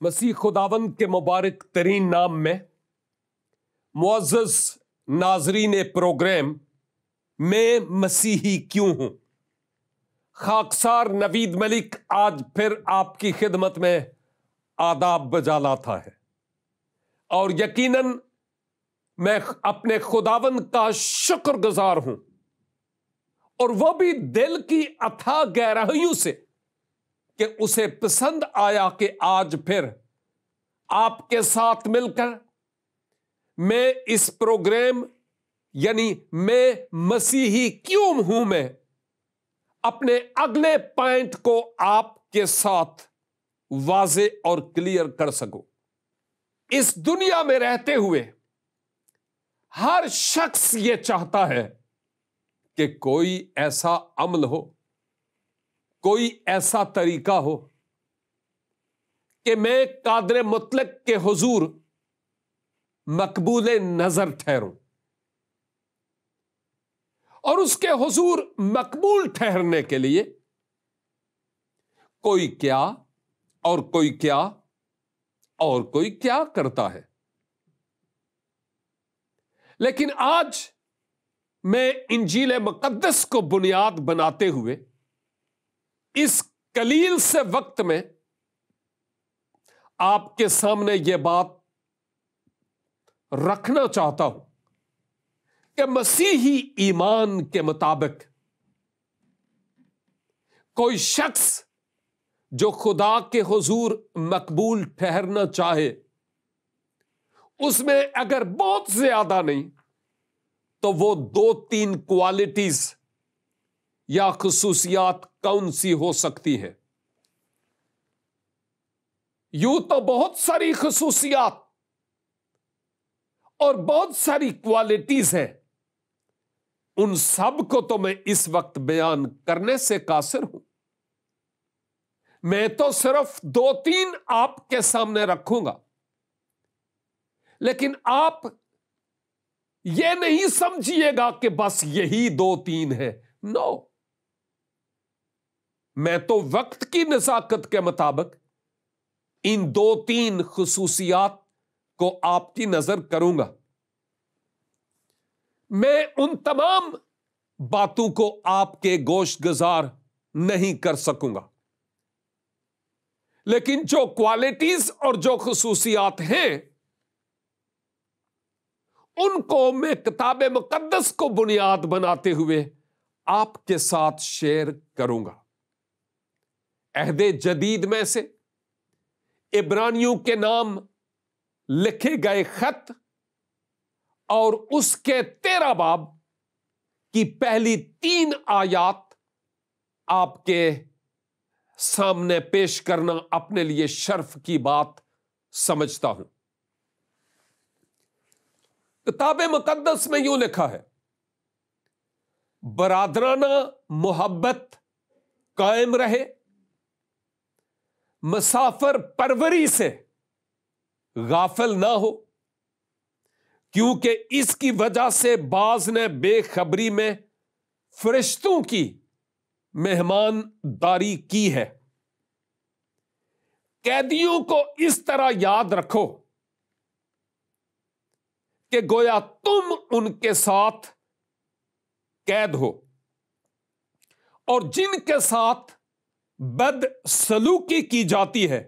مسیح خداوند کے مبارک ترین نام میں معزز ناظرین پروگرام میں مسیحی کیوں ہوں، خاکسار نوید ملک آج پھر آپ کی خدمت میں آداب بجا لاتا ہے، اور یقیناً میں اپنے خداوند کا شکر گزار ہوں، اور وہ بھی دل کی اتھاہ گہرائیوں سے کہ اسے پسند آیا کہ آج پھر آپ کے ساتھ مل کر میں اس پروگرام یعنی میں مسیحی کیوں ہوں میں اپنے اگلے پوائنٹ کو آپ کے ساتھ واضح اور کلیئر کر سکوں۔ اس دنیا میں رہتے ہوئے ہر شخص یہ چاہتا ہے کہ کوئی ایسا عمل ہو، کوئی ایسا طریقہ ہو کہ میں قادر مطلق کے حضور مقبول نظر ٹھہروں، اور اس کے حضور مقبول ٹھہرنے کے لیے کوئی کیا اور کوئی کیا اور کوئی کیا کرتا ہے۔ لیکن آج میں انجیل مقدس کو بنیاد بناتے ہوئے اس قلیل سے وقت میں آپ کے سامنے یہ بات رکھنا چاہتا ہوں کہ مسیحی ایمان کے مطابق کوئی شخص جو خدا کے حضور مقبول ٹھہرنا چاہے، اس میں اگر بہت زیادہ نہیں تو وہ 2-3 کوالٹیز یا خصوصیات کون سی ہو سکتی ہیں؟ یوں تو بہت ساری خصوصیات اور بہت ساری کوالٹیز ہیں، ان سب کو تو میں اس وقت بیان کرنے سے قاصر ہوں۔ میں تو صرف 2-3 آپ کے سامنے رکھوں گا، لیکن آپ یہ نہیں سمجھیے گا کہ بس یہی 2-3 ہے۔ نو، میں تو وقت کی نزاکت کے مطابق ان 2-3 خصوصیات کو آپ کی نظر کروں گا۔ میں ان تمام باتوں کو آپ کے گوش گزار نہیں کر سکوں گا، لیکن جو کوالٹیز اور جو خصوصیات ہیں ان کو میں کتاب مقدس کو بنیاد بناتے ہوئے آپ کے ساتھ شیئر کروں گا۔ عہد جدید میں سے عبرانیوں کے نام لکھے گئے خط اور اس کے 13 باب کی پہلی 3 آیات آپ کے سامنے پیش کرنا اپنے لیے شرف کی بات سمجھتا ہوں۔ کتاب مقدس میں یوں لکھا ہے، برادرانہ محبت قائم رہے، مسافر پروری سے غافل نہ ہو، کیونکہ اس کی وجہ سے بعض نے بے خبری میں فرشتوں کی مہمان داری کی ہے۔ قیدیوں کو اس طرح یاد رکھو کہ گویا تم ان کے ساتھ قید ہو، اور جن کے ساتھ بد سلوکی کی جاتی ہے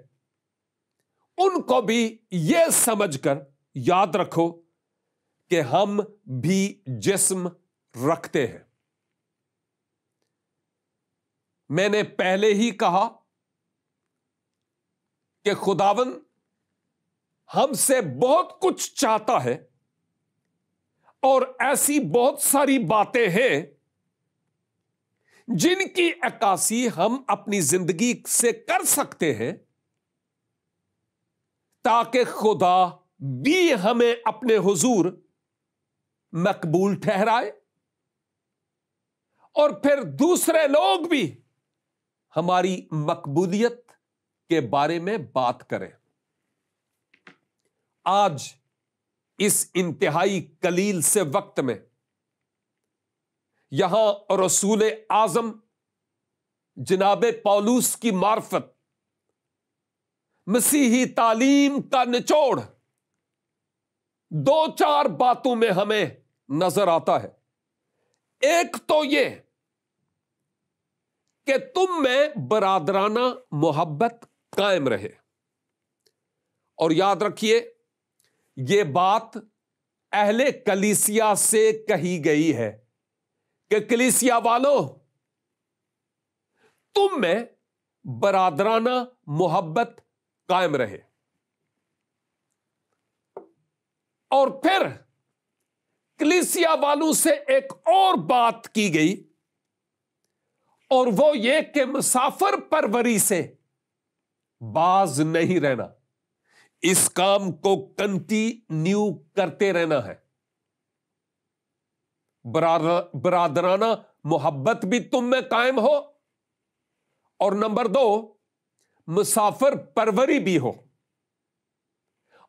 ان کو بھی یہ سمجھ کر یاد رکھو کہ ہم بھی جسم رکھتے ہیں۔ میں نے پہلے ہی کہا کہ خداوند ہم سے بہت کچھ چاہتا ہے، اور ایسی بہت ساری باتیں ہیں جن کی عکاسی ہم اپنی زندگی سے کر سکتے ہیں تاکہ خدا بھی ہمیں اپنے حضور مقبول ٹھہرائے، اور پھر دوسرے لوگ بھی ہماری مقبولیت کے بارے میں بات کریں۔ آج اس انتہائی قلیل سے وقت میں یہاں رسول اعظم جناب پولس کی معرفت مسیحی تعلیم کا نچوڑ دو چار باتوں میں ہمیں نظر آتا ہے۔ ایک تو یہ کہ تم میں برادرانہ محبت قائم رہے، اور یاد رکھیے یہ بات اہل کلیسیا سے کہی گئی ہے کہ کلیسیا والوں، تم میں برادرانہ محبت قائم رہے۔ اور پھر کلیسیا والوں سے ایک اور بات کی گئی، اور وہ یہ کہ مسافر پروری سے باز نہیں رہنا، اس کام کو کنٹینیو کرتے رہنا ہے۔ برادرانہ محبت بھی تم میں قائم ہو، اور نمبر 2 مسافر پروری بھی ہو۔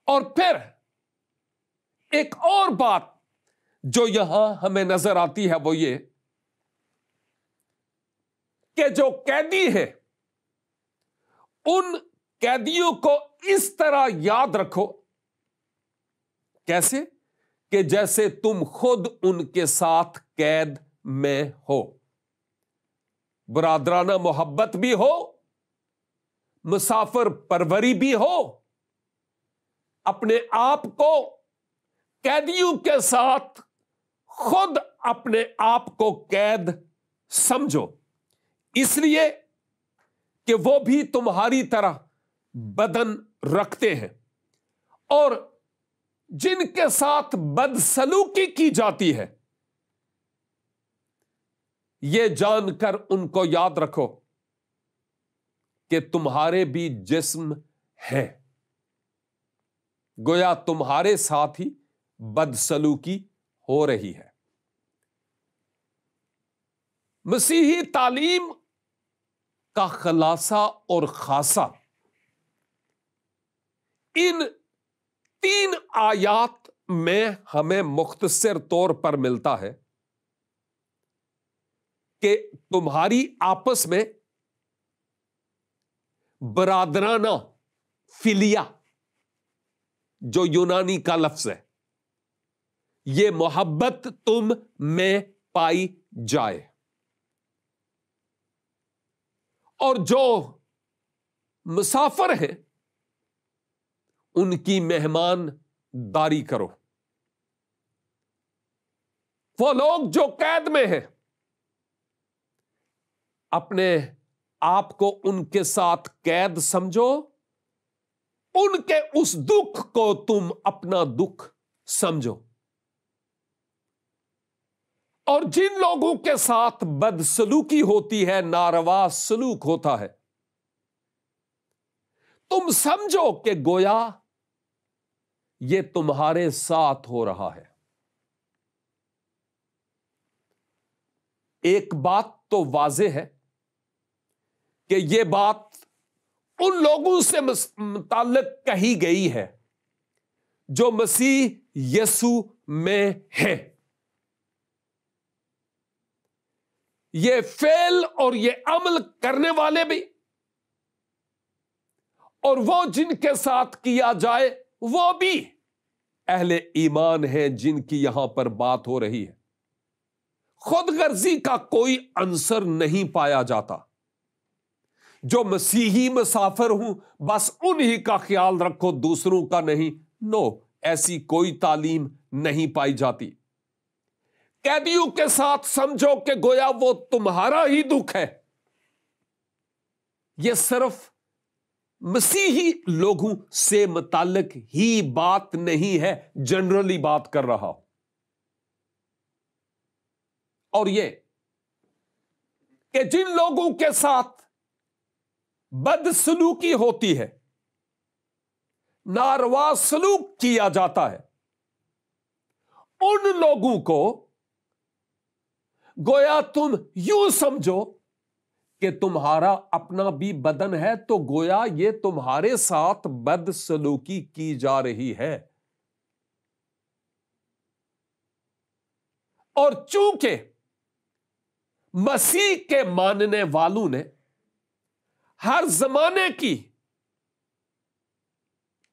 اور پھر ایک اور بات جو یہاں ہمیں نظر آتی ہے وہ یہ کہ جو قیدی ہیں ان قیدیوں کو اس طرح یاد رکھو، کیسے؟ کہ جیسے تم خود ان کے ساتھ قید میں ہو۔ برادرانہ محبت بھی ہو، مسافر پروری بھی ہو، اپنے آپ کو قیدیوں کے ساتھ خود اپنے آپ کو قید سمجھو، اس لیے کہ وہ بھی تمہاری طرح بدن رکھتے ہیں، اور جن کے ساتھ بدسلوکی کی جاتی ہے یہ جان کر ان کو یاد رکھو کہ تمہارے بھی جسم ہے، گویا تمہارے ساتھ ہی بدسلوکی ہو رہی ہے۔ مسیحی تعلیم کا خلاصہ اور خاصہ ان 3 آیات میں ہمیں مختصر طور پر ملتا ہے کہ تمہاری آپس میں برادرانہ فلیا، جو یونانی کا لفظ ہے، یہ محبت تم میں پائی جائے، اور جو مسافر ہیں ان کی مہمان داری کرو۔ وہ لوگ جو قید میں ہیں اپنے آپ کو ان کے ساتھ قید سمجھو، ان کے اس دکھ کو تم اپنا دکھ سمجھو، اور جن لوگوں کے ساتھ بدسلوکی ہوتی ہے، ناروا سلوک ہوتا ہے، تم سمجھو کہ گویا یہ تمہارے ساتھ ہو رہا ہے۔ ایک بات تو واضح ہے کہ یہ بات ان لوگوں سے متعلق کہی گئی ہے جو مسیح یسوع میں ہیں۔ یہ فعل اور یہ عمل کرنے والے بھی، اور وہ جن کے ساتھ کیا جائے وہ بھی اہل ایمان ہیں جن کی یہاں پر بات ہو رہی ہے۔ خود غرضی کا کوئی عنصر نہیں پایا جاتا۔ جو مسیحی مسافر ہوں بس انہی کا خیال رکھو، دوسروں کا نہیں، نو، ایسی کوئی تعلیم نہیں پائی جاتی۔ قیدیوں کے ساتھ سمجھو کہ گویا وہ تمہارا ہی دکھ ہے۔ یہ صرف مسیحی لوگوں سے متعلق ہی بات نہیں ہے، جنرلی بات کر رہا ہوں۔ اور یہ کہ جن لوگوں کے ساتھ بدسلوکی ہوتی ہے، ناروا سلوک کیا جاتا ہے، ان لوگوں کو گویا تم یوں سمجھو کہ تمہارا اپنا بھی بدن ہے، تو گویا یہ تمہارے ساتھ بدسلوکی کی جا رہی ہے۔ اور چونکہ مسیح کے ماننے والوں نے ہر زمانے کی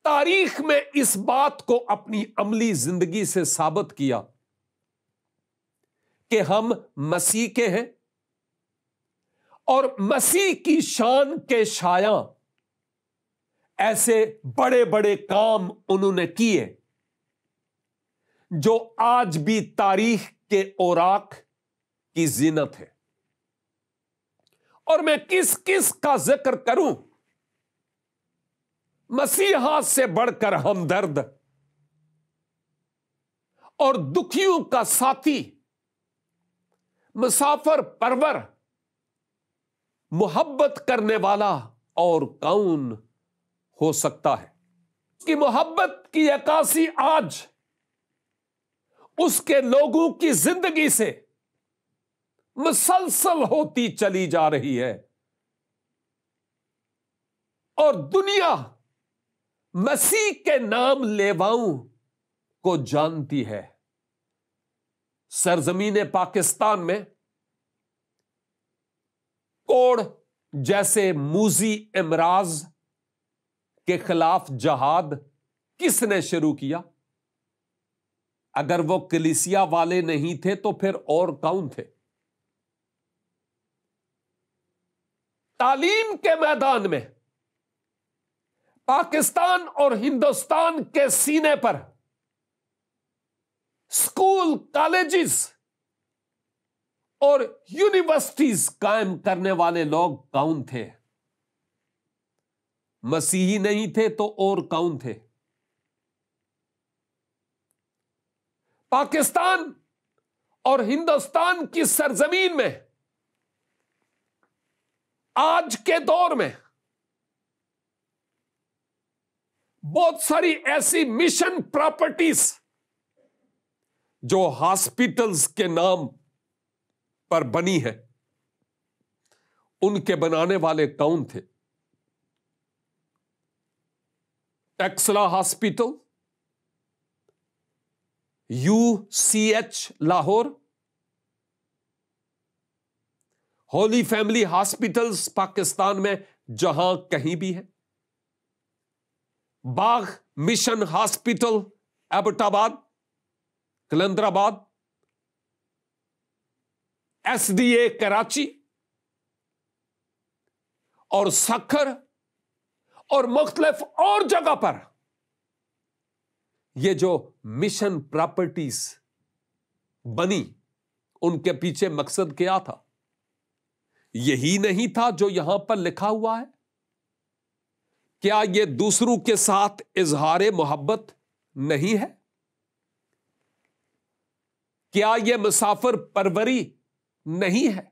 تاریخ میں اس بات کو اپنی عملی زندگی سے ثابت کیا کہ ہم مسیح کے ہیں، اور مسیح کی شان کے شایاں ایسے بڑے بڑے کام انہوں نے کیے جو آج بھی تاریخ کے اوراق کی زینت ہے۔ اور میں کس کس کا ذکر کروں؟ مسیحا سے بڑھ کر ہمدرد اور دکھیوں کا ساتھی، مسافر پرور، محبت کرنے والا اور کون ہو سکتا ہے؟ اس کی محبت کی عکاسی آج اس کے لوگوں کی زندگی سے مسلسل ہوتی چلی جا رہی ہے، اور دنیا مسیح کے نام لیواؤں کو جانتی ہے۔ سرزمین پاکستان میں کوڑ جیسے موذی امراض کے خلاف جہاد کس نے شروع کیا؟ اگر وہ کلیسیا والے نہیں تھے تو پھر اور کون تھے؟ تعلیم کے میدان میں پاکستان اور ہندوستان کے سینے پر اسکول، کالجز اور یونیورسٹیز قائم کرنے والے لوگ کون تھے؟ مسیحی نہیں تھے تو اور کون تھے؟ پاکستان اور ہندوستان کی سرزمین میں آج کے دور میں بہت ساری ایسی مشن پراپرٹیز جو ہاسپٹلز کے نام پر بنی ہے، ان کے بنانے والے کون تھے؟ Taxila hospital, UCH Lahore, holy family hospitals Pakistan میں جہاں کہیں بھی ہے، باغ مشن ہاسپٹل ایبٹ آباد، کلندر آباد، SDA کراچی اور سکھر اور مختلف اور جگہ پر یہ جو مشن پراپرٹیز بنی، ان کے پیچھے مقصد کیا تھا؟ یہی نہیں تھا جو یہاں پر لکھا ہوا ہے؟ کیا یہ دوسروں کے ساتھ اظہار محبت نہیں ہے؟ کیا یہ مسافر پروری نہیں ہے؟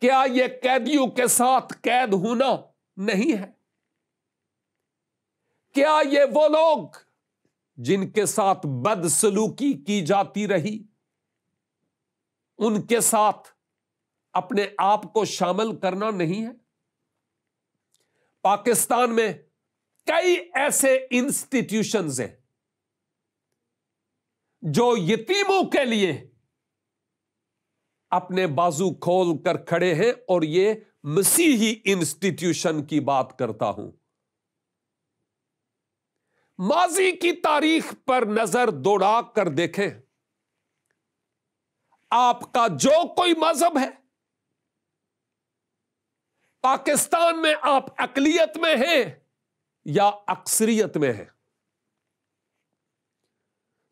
کیا یہ قیدیوں کے ساتھ قید ہونا نہیں ہے؟ کیا یہ وہ لوگ جن کے ساتھ بدسلوکی کی جاتی رہی، ان کے ساتھ اپنے آپ کو شامل کرنا نہیں ہے؟ پاکستان میں کئی ایسے انسٹیٹیوشنز ہیں جو یتیموں کے لیے اپنے بازو کھول کر کھڑے ہیں، اور یہ مسیحی انسٹیٹیوشن کی بات کرتا ہوں۔ ماضی کی تاریخ پر نظر دوڑا کر دیکھیں، آپ کا جو کوئی مذہب ہے، پاکستان میں آپ اقلیت میں ہیں یا اکثریت میں ہیں،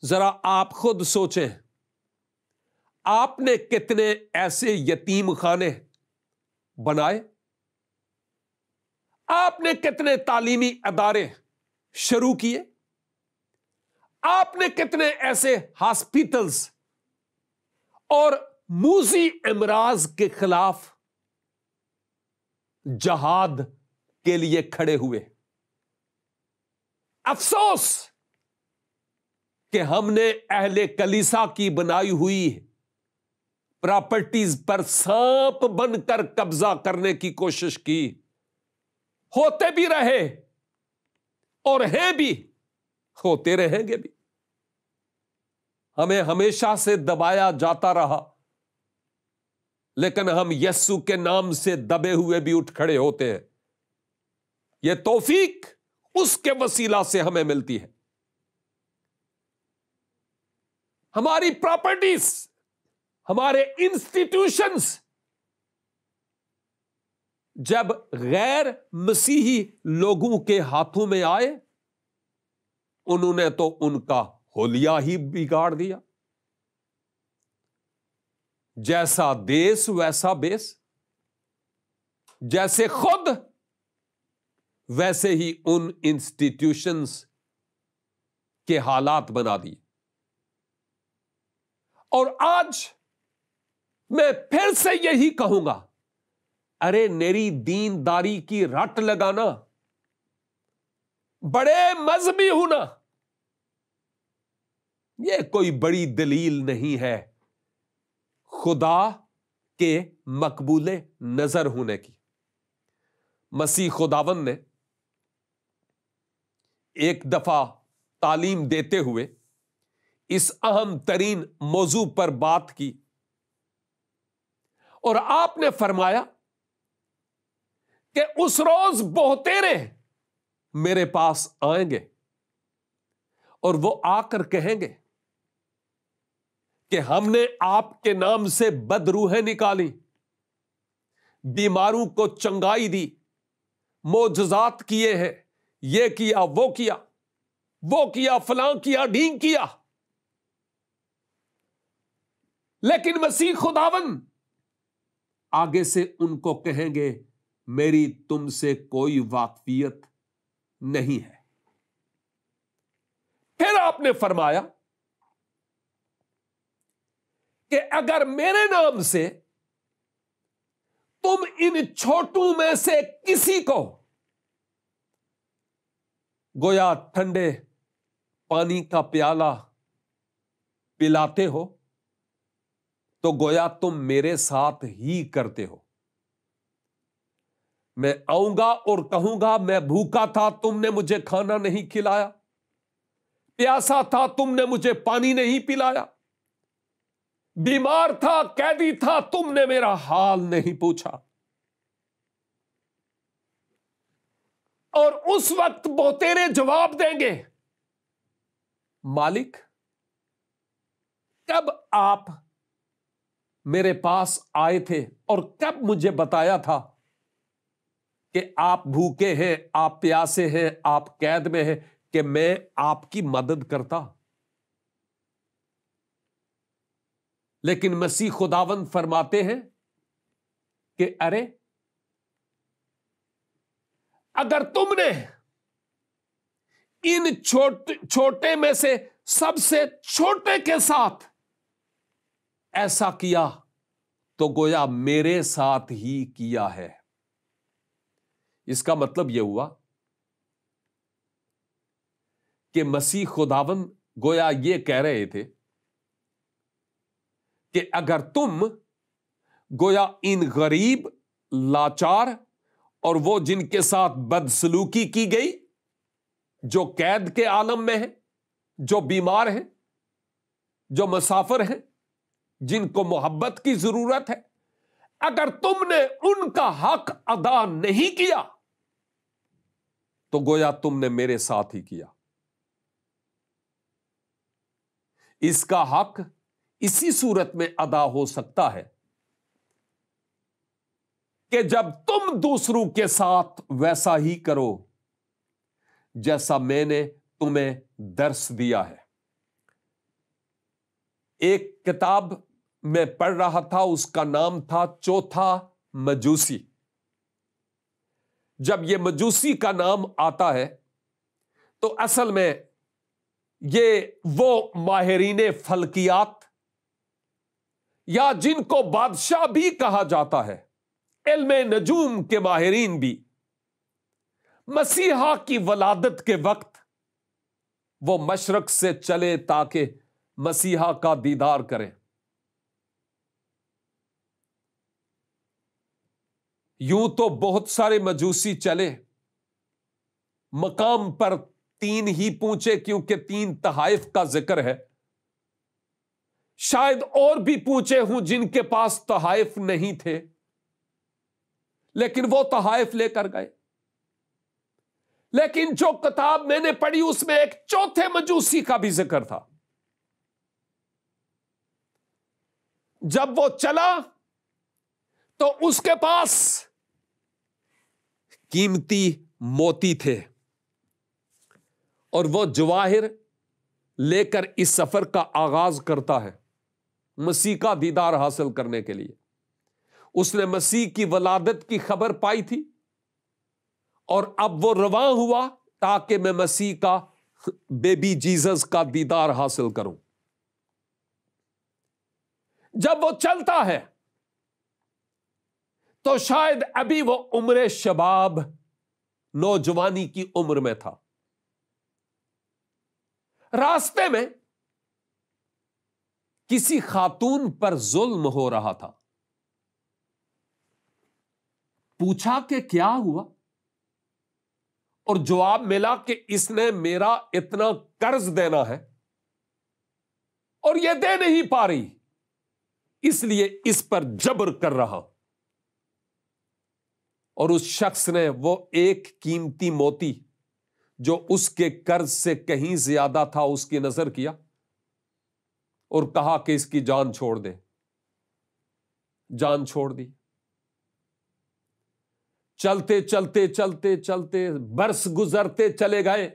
ذرا آپ خود سوچیں، آپ نے کتنے ایسے یتیم خانے بنائے؟ آپ نے کتنے تعلیمی ادارے شروع کیے؟ آپ نے کتنے ایسے ہاسپٹلز اور موذی امراض کے خلاف جہاد کے لیے کھڑے ہوئے؟ افسوس کہ ہم نے اہل کلیسا کی بنائی ہوئی پراپرٹیز پر سانپ بن کر قبضہ کرنے کی کوشش کی، ہوتے بھی رہے اور ہیں بھی، ہوتے رہیں گے بھی۔ ہمیں ہمیشہ سے دبایا جاتا رہا، لیکن ہم یسوع کے نام سے دبے ہوئے بھی اٹھ کھڑے ہوتے ہیں۔ یہ توفیق اس کے وسیلہ سے ہمیں ملتی ہے. ہماری پراپرٹیز، ہمارے انسٹیٹیوشنز جب غیر مسیحی لوگوں کے ہاتھوں میں آئے، انہوں نے تو ان کا حلیہ ہی بگاڑ دیا. جیسا دیس ویسا بیس، جیسے خود ویسے ہی ان انسٹیٹیوشنز کے حالات بنا دیے. اور آج میں پھر سے یہی کہوں گا، ارے میری دینداری کی رٹ لگانا، بڑے مذہبی ہونا، یہ کوئی بڑی دلیل نہیں ہے خدا کے مقبول نظر ہونے کی. مسیح خداوند نے ایک دفعہ تعلیم دیتے ہوئے اس اہم ترین موضوع پر بات کی، اور آپ نے فرمایا کہ اس روز بہتیرے میرے پاس آئیں گے اور وہ آ کر کہیں گے کہ ہم نے آپ کے نام سے بد روحیں نکالی، بیماروں کو چنگائی دی، معجزات کیے ہیں، یہ کیا، وہ کیا، وہ کیا، فلاں کیا، ڈھینگ کیا. لیکن مسیح خداوند آگے سے ان کو کہیں گے، میری تم سے کوئی واقفیت نہیں ہے. پھر آپ نے فرمایا کہ اگر میرے نام سے تم ان چھوٹوں میں سے کسی کو گویا ٹھنڈے پانی کا پیالہ پلاتے ہو تو گویا تم میرے ساتھ ہی کرتے ہو. میں آؤں گا اور کہوں گا، میں بھوکا تھا تم نے مجھے کھانا نہیں کھلایا، پیاسا تھا تم نے مجھے پانی نہیں پلایا، بیمار تھا، قیدی تھا، تم نے میرا حال نہیں پوچھا. اور اس وقت بہتیرے جواب دیں گے، مالک کب آپ میرے پاس آئے تھے اور کب مجھے بتایا تھا کہ آپ بھوکے ہیں، آپ پیاسے ہیں، آپ قید میں ہیں، کہ میں آپ کی مدد کرتا. لیکن مسیح خداوند فرماتے ہیں کہ ارے اگر تم نے ان چھوٹے میں سے سب سے چھوٹے کے ساتھ ایسا کیا تو گویا میرے ساتھ ہی کیا ہے. اس کا مطلب یہ ہوا کہ مسیح خداوند گویا یہ کہہ رہے تھے کہ اگر تم گویا ان غریب، لاچار اور وہ جن کے ساتھ بدسلوکی کی گئی، جو قید کے عالم میں ہیں، جو بیمار ہیں، جو مسافر ہیں، جن کو محبت کی ضرورت ہے، اگر تم نے ان کا حق ادا نہیں کیا تو گویا تم نے میرے ساتھ ہی کیا. اس کا حق اسی صورت میں ادا ہو سکتا ہے کہ جب تم دوسروں کے ساتھ ویسا ہی کرو جیسا میں نے تمہیں درس دیا ہے. ایک کتاب میں پڑھ رہا تھا، اس کا نام تھا چوتھا مجوسی. جب یہ مجوسی کا نام آتا ہے تو اصل میں یہ وہ ماہرین فلکیات یا جن کو بادشاہ بھی کہا جاتا ہے، علم نجوم کے ماہرین بھی، مسیحا کی ولادت کے وقت وہ مشرق سے چلے تاکہ مسیحا کا دیدار کریں. یوں تو بہت سارے مجوسی چلے، مقام پر 3 ہی پہنچے کیونکہ 3 تحائف کا ذکر ہے. شاید اور بھی پہنچے ہوں جن کے پاس تحائف نہیں تھے، لیکن وہ تحائف لے کر گئے. لیکن جو کتاب میں نے پڑھی اس میں ایک چوتھے مجوسی کا بھی ذکر تھا. جب وہ چلا تو اس کے پاس قیمتی موتی تھے اور وہ جواہر لے کر اس سفر کا آغاز کرتا ہے مسیح کا دیدار حاصل کرنے کے لیے. اس نے مسیح کی ولادت کی خبر پائی تھی اور اب وہ رواں ہوا تاکہ میں مسیح کا بیبی جیزس کا دیدار حاصل کروں. جب وہ چلتا ہے تو شاید ابھی وہ عمر شباب نوجوانی کی عمر میں تھا. راستے میں کسی خاتون پر ظلم ہو رہا تھا. پوچھا کہ کیا ہوا اور جواب ملا کہ اس نے میرا اتنا قرض دینا ہے اور یہ دے نہیں پا رہی، اس لیے اس پر جبر کر رہا. اور اس شخص نے وہ ایک قیمتی موتی جو اس کے قرض سے کہیں زیادہ تھا اس کی نظر کیا اور کہا کہ اس کی جان چھوڑ دے. جان چھوڑ دی. چلتے چلتے چلتے چلتے برس گزرتے چلے گئے.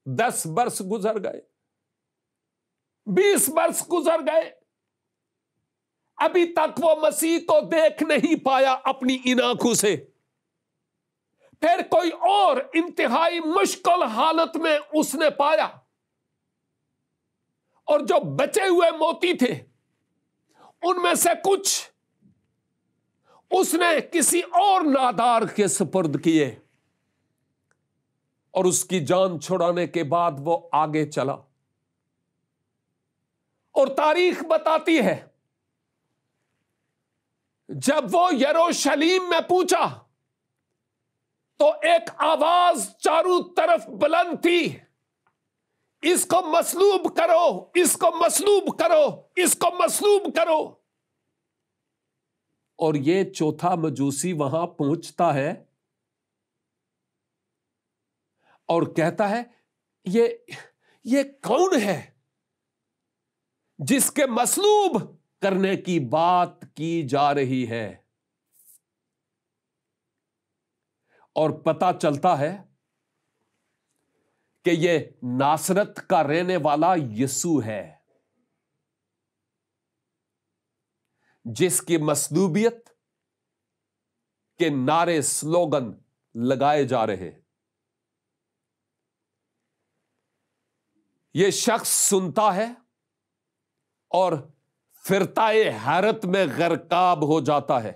10 برس گزر گئے، 20 برس گزر گئے. ابھی تک وہ مسیح کو دیکھ نہیں پایا اپنی ان آنکھوں سے. پھر کوئی اور انتہائی مشکل حالت میں اس نے پایا اور جو بچے ہوئے موتی تھے ان میں سے کچھ اس نے کسی اور نادار کے سپرد کیے اور اس کی جان چھڑانے کے بعد وہ آگے چلا. اور تاریخ بتاتی ہے جب وہ یروشلیم میں پہنچا تو ایک آواز چاروں طرف بلند تھی، اس کو مصلوب کرو، اس کو مصلوب کرو، اس کو مصلوب کرو. اور یہ چوتھا مجوسی وہاں پہنچتا ہے اور کہتا ہے یہ کون ہے جس کے مصلوب کرنے کی بات کی جا رہی ہے. اور پتہ چلتا ہے کہ یہ ناصرت کا رہنے والا یسوع ہے جس کی مصلوبیت کے نعرے سلوگن لگائے جا رہے. یہ شخص سنتا ہے اور فرتائے حیرت میں غرقاب ہو جاتا ہے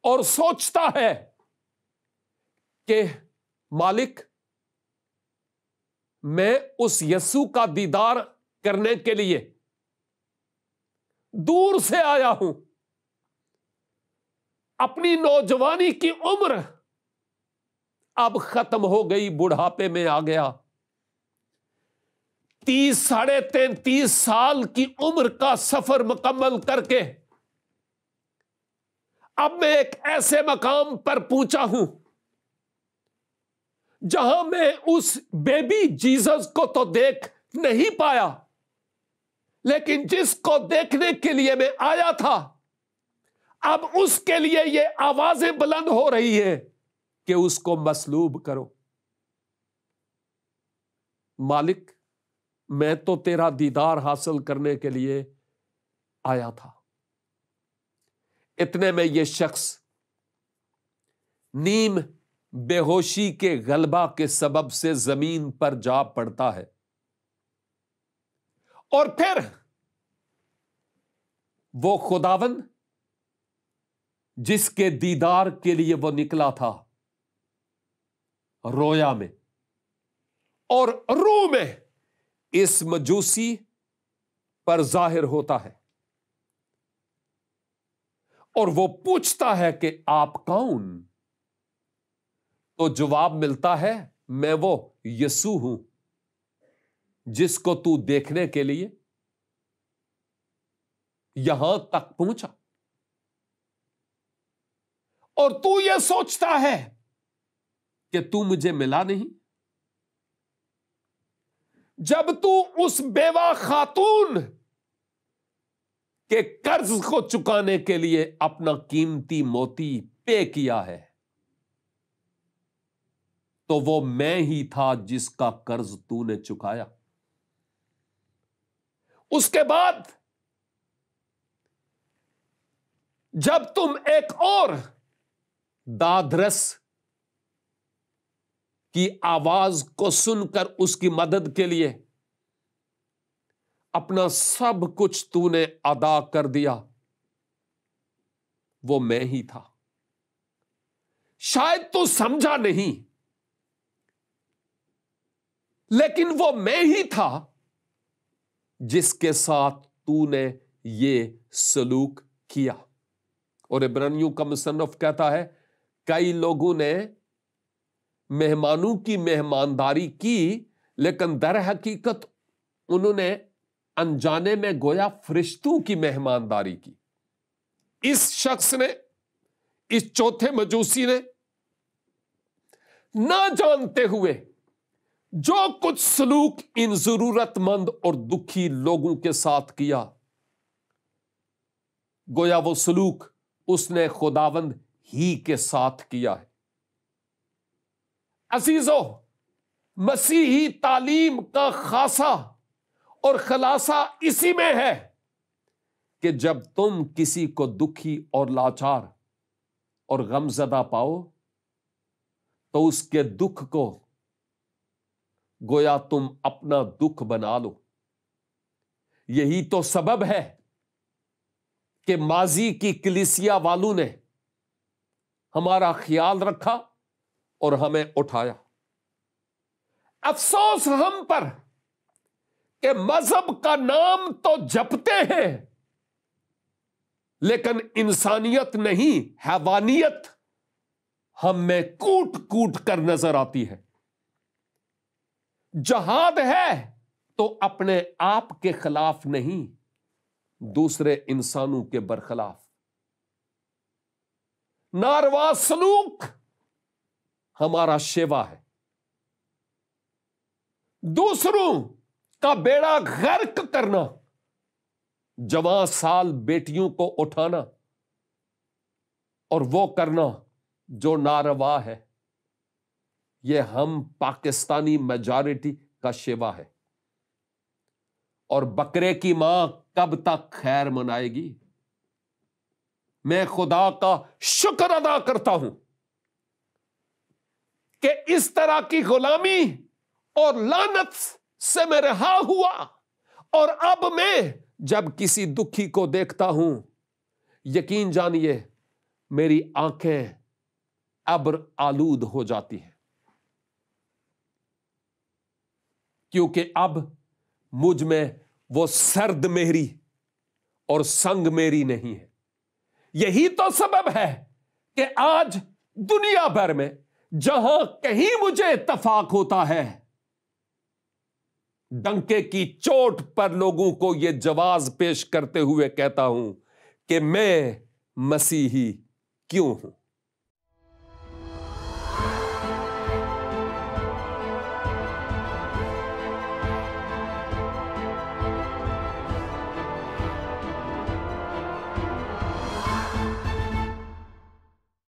اور سوچتا ہے کہ مالک، میں اس یسوع کا دیدار کرنے کے لیے دور سے آیا ہوں. اپنی نوجوانی کی عمر اب ختم ہو گئی، بڑھاپے میں آ گیا. 30 ساڑھے 33 سال کی عمر کا سفر مکمل کر کے اب میں ایک ایسے مقام پر پہنچا ہوں جہاں میں اس بیبی جیزس کو تو دیکھ نہیں پایا، لیکن جس کو دیکھنے کے لیے میں آیا تھا اب اس کے لیے یہ آوازیں بلند ہو رہی ہیں کہ اس کو مصلوب کرو. مالک، میں تو تیرا دیدار حاصل کرنے کے لیے آیا تھا. اتنے میں یہ شخص نیم بے ہوشی کے غلبہ کے سبب سے زمین پر جا پڑتا ہے اور پھر وہ خداوند جس کے دیدار کے لیے وہ نکلا تھا رویا میں اور روح میں اس مجوسی پر ظاہر ہوتا ہے اور وہ پوچھتا ہے کہ آپ کون؟ تو جواب ملتا ہے، میں وہ یسوع ہوں جس کو تو دیکھنے کے لیے یہاں تک پہنچا. اور تو یہ سوچتا ہے کہ تو مجھے ملا نہیں؟ جب تو اس بیوہ خاتون کے قرض کو چکانے کے لیے اپنا قیمتی موتی پے کیا ہے، تو وہ میں ہی تھا جس کا قرض تو نے چکایا۔ اس کے بعد جب تم ایک اور دادرس کی آواز کو سن کر اس کی مدد کے لیے اپنا سب کچھ تو نے ادا کر دیا، وہ میں ہی تھا۔ شاید تو سمجھا نہیں، لیکن وہ میں ہی تھا جس کے ساتھ تو نے یہ سلوک کیا۔ اور عبرانیوں کا مصنف کہتا ہے کئی لوگوں نے مہمانوں کی مہمانداری کی، لیکن در حقیقت انہوں نے انجانے میں گویا فرشتوں کی مہمانداری کی۔ اس شخص نے، اس چوتھے مجوسی نے نہ جانتے ہوئے جو کچھ سلوک ان ضرورت مند اور دکھی لوگوں کے ساتھ کیا، گویا وہ سلوک اس نے خداوند ہی کے ساتھ کیا ہے۔ عزیزو، مسیحی تعلیم کا خاصہ اور خلاصہ اسی میں ہے کہ جب تم کسی کو دکھی اور لاچار اور غمزدہ پاؤ تو اس کے دکھ کو گویا تم اپنا دکھ بنا لو۔ یہی تو سبب ہے کہ ماضی کی کلیسیا والوں نے ہمارا خیال رکھا اور ہمیں اٹھایا۔ افسوس ہم پر کہ مذہب کا نام تو جپتے ہیں لیکن انسانیت نہیں، حیوانیت ہم میں کوٹ کوٹ کر نظر آتی ہے۔ جہاد ہے تو اپنے آپ کے خلاف نہیں، دوسرے انسانوں کے برخلاف۔ ناروا سلوک ہمارا شیوا ہے، دوسروں کا بیڑا غرق کرنا، جوان سال بیٹیوں کو اٹھانا اور وہ کرنا جو ناروا ہے، یہ ہم پاکستانی میجارٹی کا شیوا ہے۔ اور بکرے کی ماں کب تک خیر منائے گی؟ میں خدا کا شکر ادا کرتا ہوں کہ اس طرح کی غلامی اور لعنت سے میں رہا ہوا، اور اب میں جب کسی دکھی کو دیکھتا ہوں، یقین جانیے میری آنکھیں ابر آلود ہو جاتی ہیں، کیونکہ اب مجھ میں وہ سرد میری اور سنگ میری نہیں ہے۔ یہی تو سبب ہے کہ آج دنیا بھر میں جہاں کہیں مجھے اتفاق ہوتا ہے، ڈنکے کی چوٹ پر لوگوں کو یہ جواز پیش کرتے ہوئے کہتا ہوں کہ میں مسیحی کیوں ہوں۔